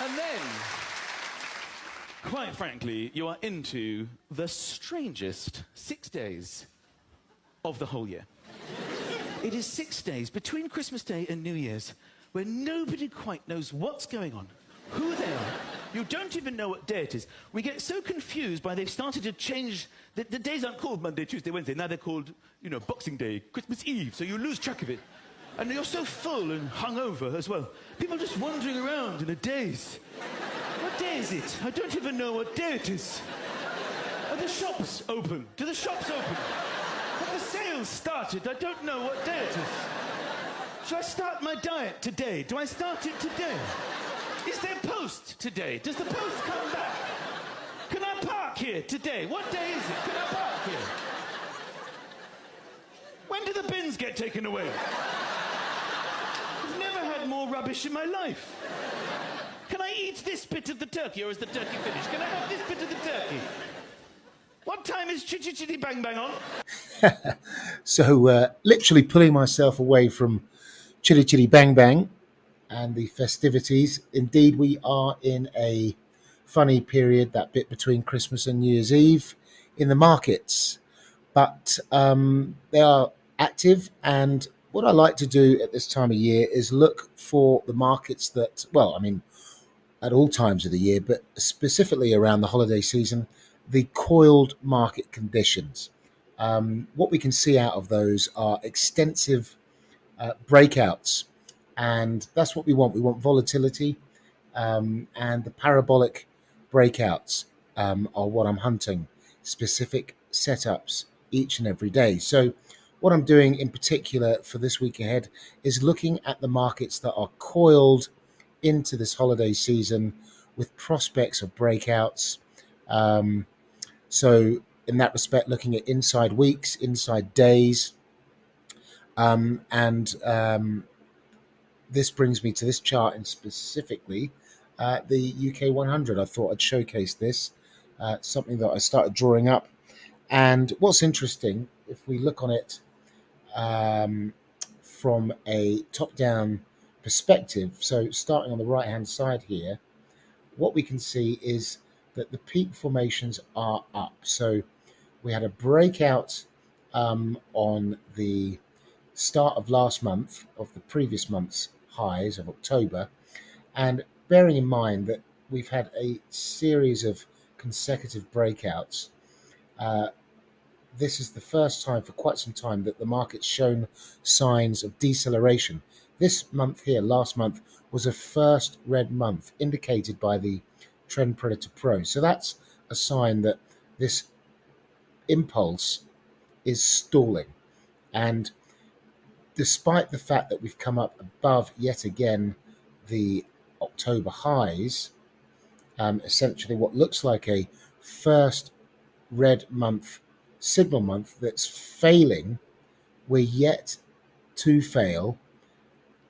And then, quite frankly, you are into the strangest 6 days of the whole year. It is 6 days between Christmas Day and New Year's where nobody quite knows what's going on, who they are. You don't even know what day it is. We get so confused by they've started to change. The days aren't called Monday, Tuesday, Wednesday. Now they're called, you know, Boxing Day, Christmas Eve, so you lose track of it. And you're so full and hungover as well. People just wandering around in a daze. What day is it? I don't even know what day it is. Are the shops open? Do the shops open? Have the sales started? I don't know what day it is. Should I start my diet today? Do I start it today? Is there post today? Does the post come back? Can I park here today? What day is it? Can I park here? When do the bins get taken away? I've never had more rubbish in my life. Can I eat this bit of the turkey, or is the turkey finished? Can I have this bit of the turkey? What time is Chitty Chitty Bang Bang on? So literally pulling myself away from Chitty Chitty Bang Bang and the festivities. Indeed, we are in a funny period, that bit between Christmas and New Year's Eve in the markets. But they are active, and what I like to do at this time of year is look for the markets that, well, I mean, at all times of the year, but specifically around the holiday season, the coiled market conditions. What we can see out of those are extensive breakouts, and that's what we want. We want volatility, and the parabolic breakouts are what I'm hunting, specific setups each and every day. So what I'm doing in particular for this week ahead is looking at the markets that are coiled into this holiday season with prospects of breakouts. So in that respect, looking at inside weeks, inside days, and this brings me to this chart, and specifically the UK 100. I thought I'd showcase this, something that I started drawing up. And what's interesting, if we look on it from a top-down perspective, so starting on the right-hand side here, what we can see is that the peak formations are up. So we had a breakout on the start of last month, of the previous month's highs of October, and bearing in mind that we've had a series of consecutive breakouts, this is the first time for quite some time that the market's shown signs of deceleration. This month here, last month, was a first red month indicated by the Trend Predator Pro. So that's a sign that this impulse is stalling. And despite the fact that we've come up above yet again the October highs, essentially what looks like a first red month, signal month that's failing, we're yet to fail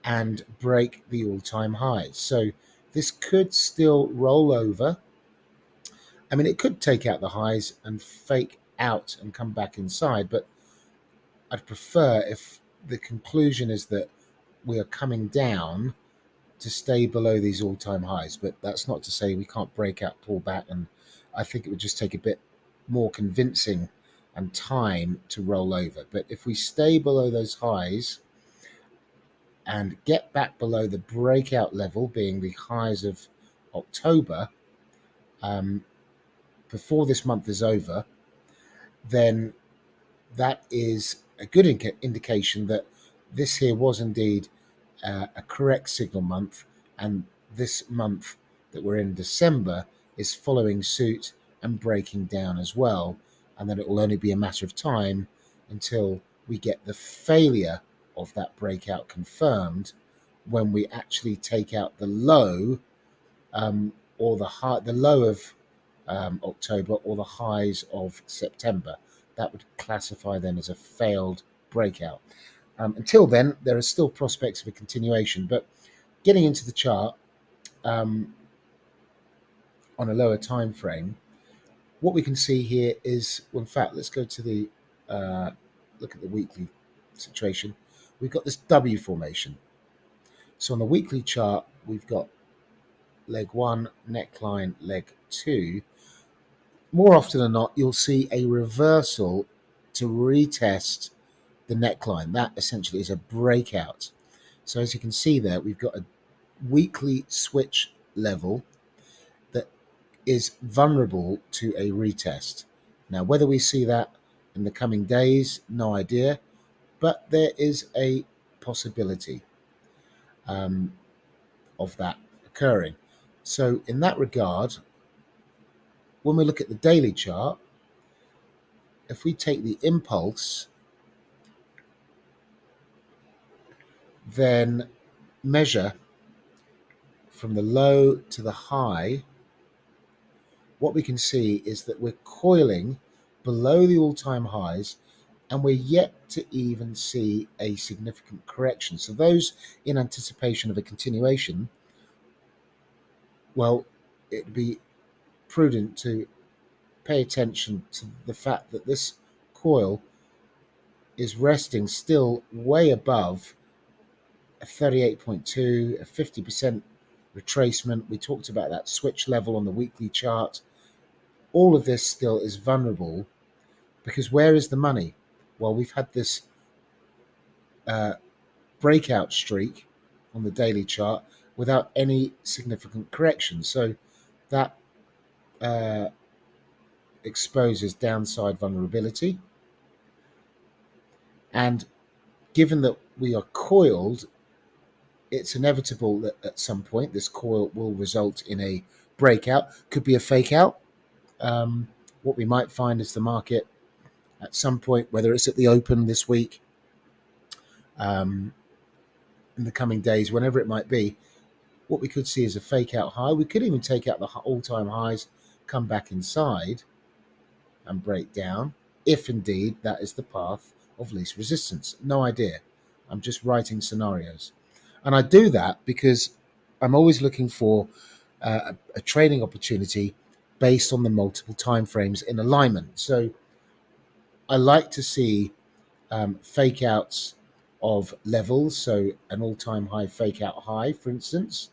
and break the all-time highs. So this could still roll over. I mean, it could take out the highs and fake out and come back inside, but I'd prefer, if the conclusion is that we are coming down, to stay below these all-time highs. But that's not to say we can't break out, pull back, and I think it would just take a bit more convincing and time to roll over. But if we stay below those highs and get back below the breakout level, being the highs of October, before this month is over, then that is a good indication that this here was indeed a correct signal month, and this month that we're in, December, is following suit and breaking down as well, and then it will only be a matter of time until we get the failure of that breakout confirmed, when we actually take out the low or the high, the low of October, or the highs of September. That would classify then as a failed breakout. Until then, there are still prospects of a continuation. But getting into the chart on a lower time frame, what we can see here is, well, in fact, let's go to the look at the weekly situation. We've got this W formation. So on the weekly chart, we've got leg 1, neckline, leg 2, more often than not, you'll see a reversal to retest the neckline. That essentially is a breakout. So as you can see there, we've got a weekly switch level that is vulnerable to a retest. Now, whether we see that in the coming days, no idea, but there is a possibility of that occurring. So in that regard, when we look at the daily chart, if we take the impulse, then measure from the low to the high, what we can see is that we're coiling below the all-time highs, and we're yet to even see a significant correction. So those in anticipation of a continuation, well, it'd be prudent to pay attention to the fact that this coil is resting still way above a 38.2, a 50% retracement. We talked about that switch level on the weekly chart. All of this still is vulnerable because where is the money? Well, we've had this breakout streak on the daily chart without any significant correction. So that exposes downside vulnerability. And given that we are coiled, it's inevitable that at some point this coil will result in a breakout. Could be a fake out. What we might find is the market at some point, whether it's at the open this week, in the coming days, whenever it might be, what we could see is a fake out high. We could even take out the all-time highs, come back inside and break down, if indeed that is the path of least resistance. No idea. I'm just writing scenarios. And I do that because I'm always looking for a trading opportunity based on the multiple timeframes in alignment. So I like to see fake outs of levels, so an all-time high fake out high, for instance,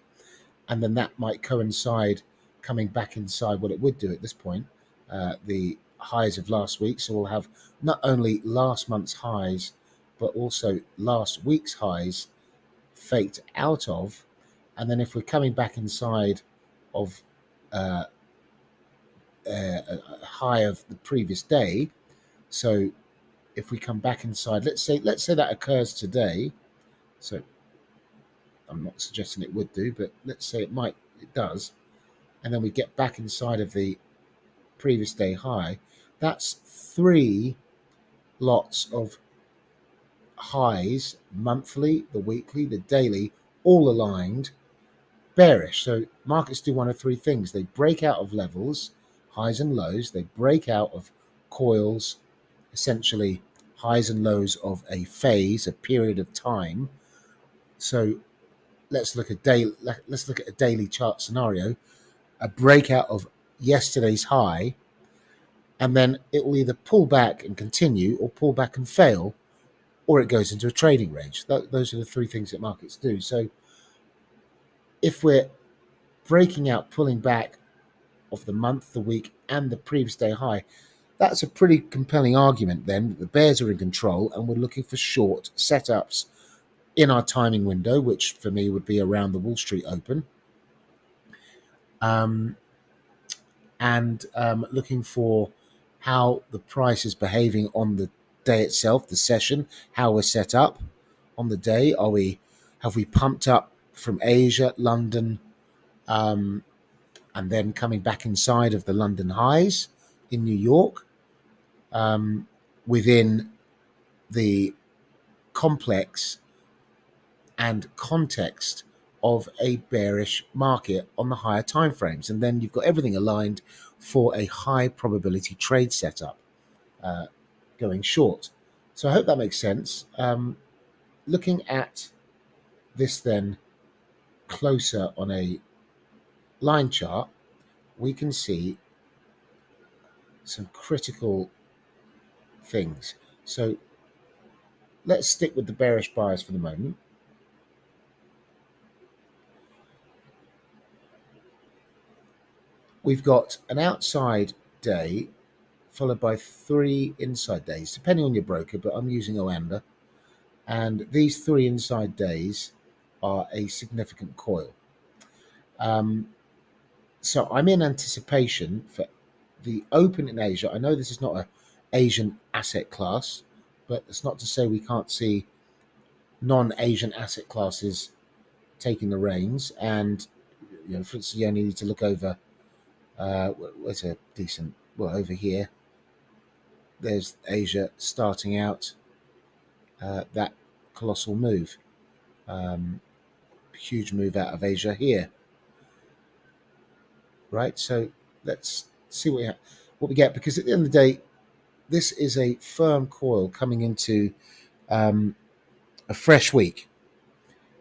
and then that might coincide coming back inside what it would do at this point, the highs of last week. So we'll have not only last month's highs, but also last week's highs faked out of. And then if we're coming back inside of a high of the previous day, so if we come back inside, let's say that occurs today, so I'm not suggesting it would do, but let's say it does, and then we get back inside of the previous day high, that's 3 lots of highs, monthly, the weekly, the daily, all aligned bearish. So markets do one of 3 things. They break out of levels, highs and lows. They break out of coils, essentially highs and lows of a phase, a period of time. So let's look at a daily chart scenario, a breakout of yesterday's high, and then it will either pull back and continue or pull back and fail, or it goes into a trading range. Those are the 3 things that markets do. So if we're breaking out, pulling back of the month, the week, and the previous day high, that's a pretty compelling argument then that the bears are in control and we're looking for short setups in our timing window, which for me would be around the Wall Street Open, and looking for how the price is behaving on the day itself, the session, how we're set up on the day. Have we pumped up from Asia, London, and then coming back inside of the London highs in New York, within the complex and context of a bearish market on the higher timeframes. And then you've got everything aligned for a high probability trade setup going short. So I hope that makes sense. Looking at this then closer on a line chart, we can see some critical things. So let's stick with the bearish bias for the moment. we've got an outside day followed by 3 inside days, depending on your broker, but I'm using Oanda. And these 3 inside days are a significant coil. So I'm in anticipation for the open in Asia. I know this is not an Asian asset class, but it's not to say we can't see non-Asian asset classes taking the reins. And for instance, you only need to look over. Where's a decent? Well, over here, there's Asia starting out that colossal move, huge move out of Asia here, right? So let's see what we get, because at the end of the day, this is a firm coil coming into a fresh week.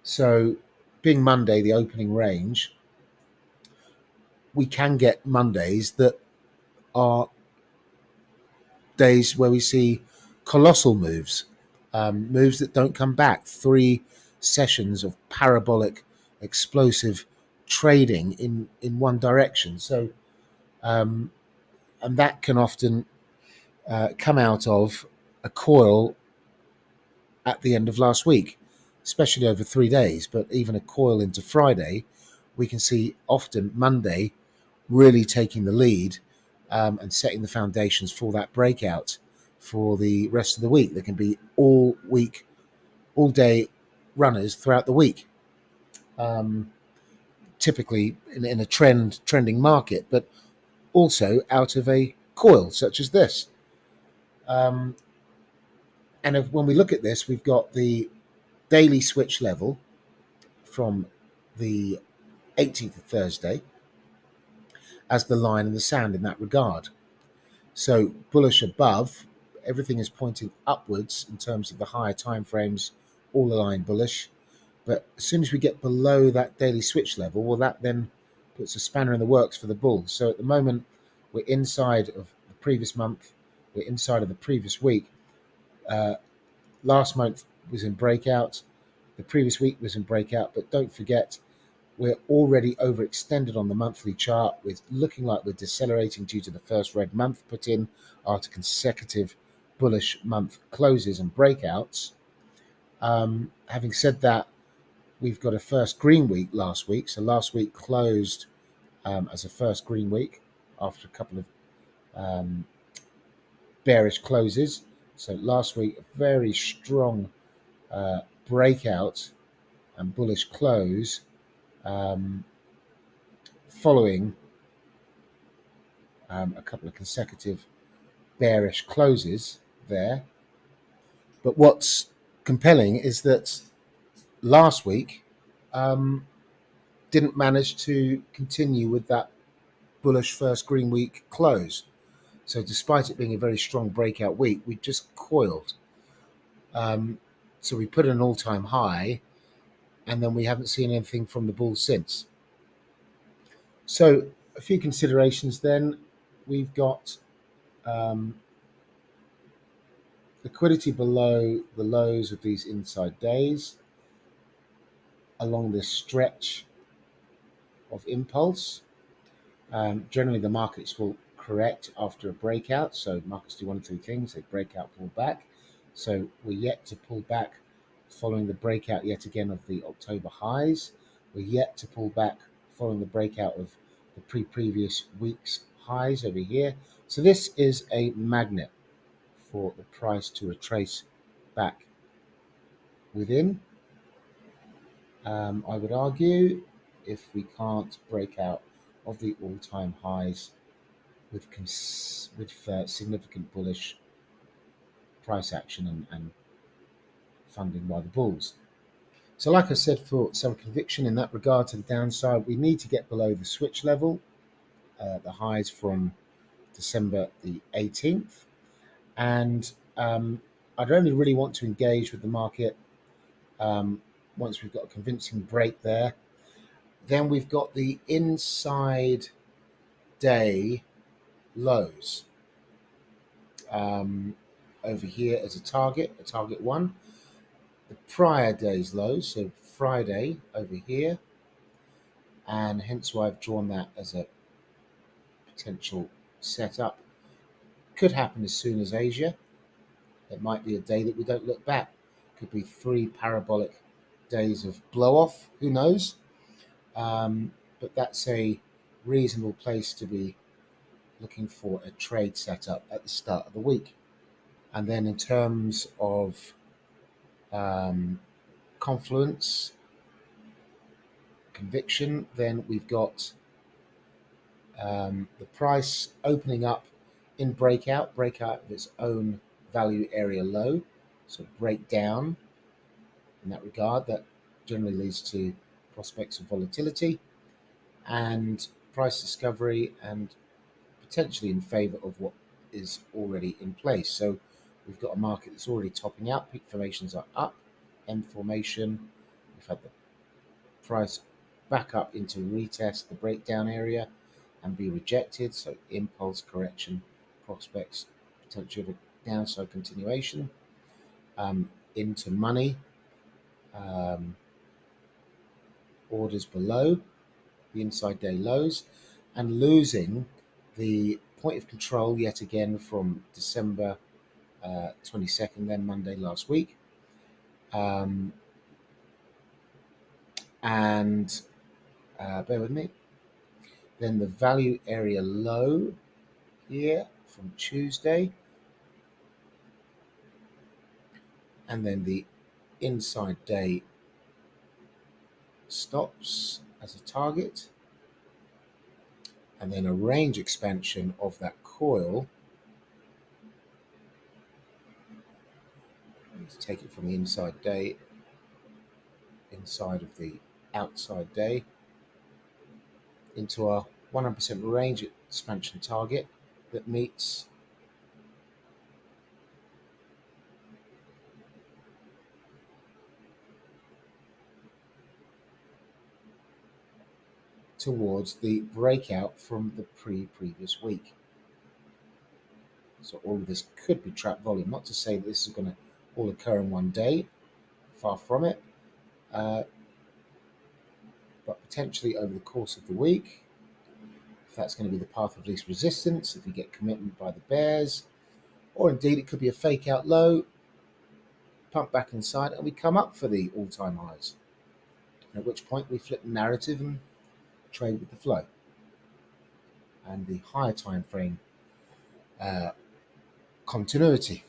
So being Monday, the opening range, we can get Mondays that are days where we see colossal moves, moves that don't come back. 3 sessions of parabolic, explosive trading in one direction. So, and that can often come out of a coil at the end of last week, especially over 3 days. But even a coil into Friday, we can see often Monday really taking the lead and setting the foundations for that breakout for the rest of the week. There can be all week, all day runners throughout the week, typically in a trending market, but also out of a coil such as this. And when we look at this, we've got the daily switch level from the 18th of Thursday as the line in the sand in that regard. So bullish above, everything is pointing upwards in terms of the higher time frames, all aligned bullish. But as soon as we get below that daily switch level, well, that then puts a spanner in the works for the bulls. So at the moment, we're inside of the previous month, we're inside of the previous week. Last month was in breakout, the previous week was in breakout, but don't forget, we're already overextended on the monthly chart, with looking like we're decelerating due to the first red month put in after consecutive bullish month closes and breakouts. Having said that, we've got a first green week last week. So last week closed as a first green week after a couple of bearish closes. So last week, a very strong breakout and bullish close, following a couple of consecutive bearish closes there. But what's compelling is that last week didn't manage to continue with that bullish first green week close. So despite it being a very strong breakout week, we just coiled. So we put an all-time high, and then we haven't seen anything from the bulls since. So a few considerations then. We've got liquidity below the lows of these inside days along this stretch of impulse. Generally, the markets will correct after a breakout. So markets do one of 2 things. They break out, pull back. So we're yet to pull back following the breakout yet again of the October highs. We're yet to pull back following the breakout of the previous week's highs over here. So this is a magnet for the price to retrace back within. I would argue, if we can't break out of the all-time highs with significant bullish price action and funding by the bulls. So like I said, for some conviction in that regard to the downside, we need to get below the switch level, the highs from December the 18th. And I'd only really want to engage with the market once we've got a convincing break there. Then we've got the inside day lows over here as a target 1. The prior day's lows, so Friday over here, and hence why I've drawn that as a potential setup. Could happen as soon as Asia. It might be a day that we don't look back. Could be 3 parabolic days of blow off. Who knows? But that's a reasonable place to be looking for a trade setup at the start of the week. And then in terms of confluence, conviction, then we've got the price opening up in breakout of its own value area low. So breakdown in that regard, that generally leads to prospects of volatility and price discovery, and potentially in favor of what is already in place. So we've got a market that's already topping out. Peak formations are up. M formation. We've had the price back up into retest the breakdown area and be rejected. So impulse correction prospects, potential of a downside continuation. Into money. Orders below the inside day lows, and losing the point of control yet again from December 22nd, then Monday last week. And bear with me. Then the value area low here from Tuesday. And then the inside day stops as a target. And then a range expansion of that coil. Let's take it from the inside day, inside of the outside day, into our 100% range expansion target that meets towards the breakout from the previous week. So all of this could be trap volume. Not to say that this is going to all occur in one day, far from it, but potentially over the course of the week, if that's going to be the path of least resistance, if we get commitment by the bears, or indeed it could be a fake out low, pump back inside, and we come up for the all-time highs, at which point we flip the narrative and trade with the flow. And the higher time frame continuity.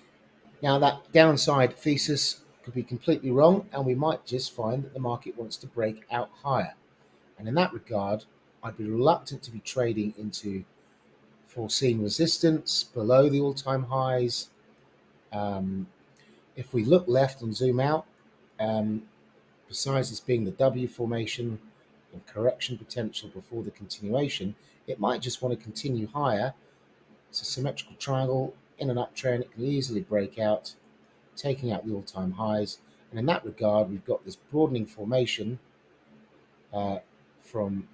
Now that downside thesis could be completely wrong, and we might just find that the market wants to break out higher. And in that regard, I'd be reluctant to be trading into foreseen resistance below the all-time highs. If we look left and zoom out, besides this being the W formation and correction potential before the continuation, it might just want to continue higher. It's a symmetrical triangle in an uptrend. It can easily break out, taking out the all-time highs. And in that regard, we've got this broadening formation from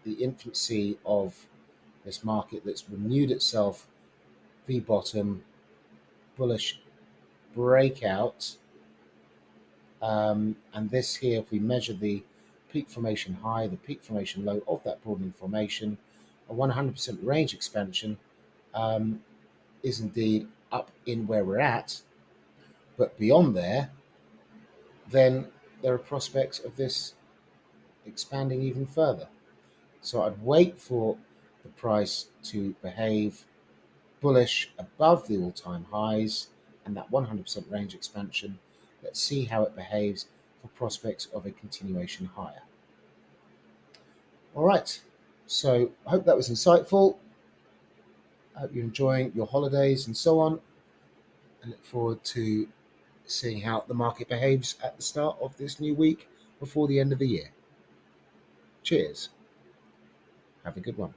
the infancy of this market that's renewed itself, V-bottom, bullish breakout. And this here, if we measure the peak formation high, the peak formation low of that broadening formation, a 100% range expansion is indeed up in where we're at. But beyond there, then there are prospects of this expanding even further. So I'd wait for the price to behave bullish above the all-time highs and that 100% range expansion. Let's see how it behaves for prospects of a continuation higher. All right, so I hope that was insightful. I hope you're enjoying your holidays and so on. I look forward to seeing how the market behaves at the start of this new week before the end of the year. Cheers. Have a good one.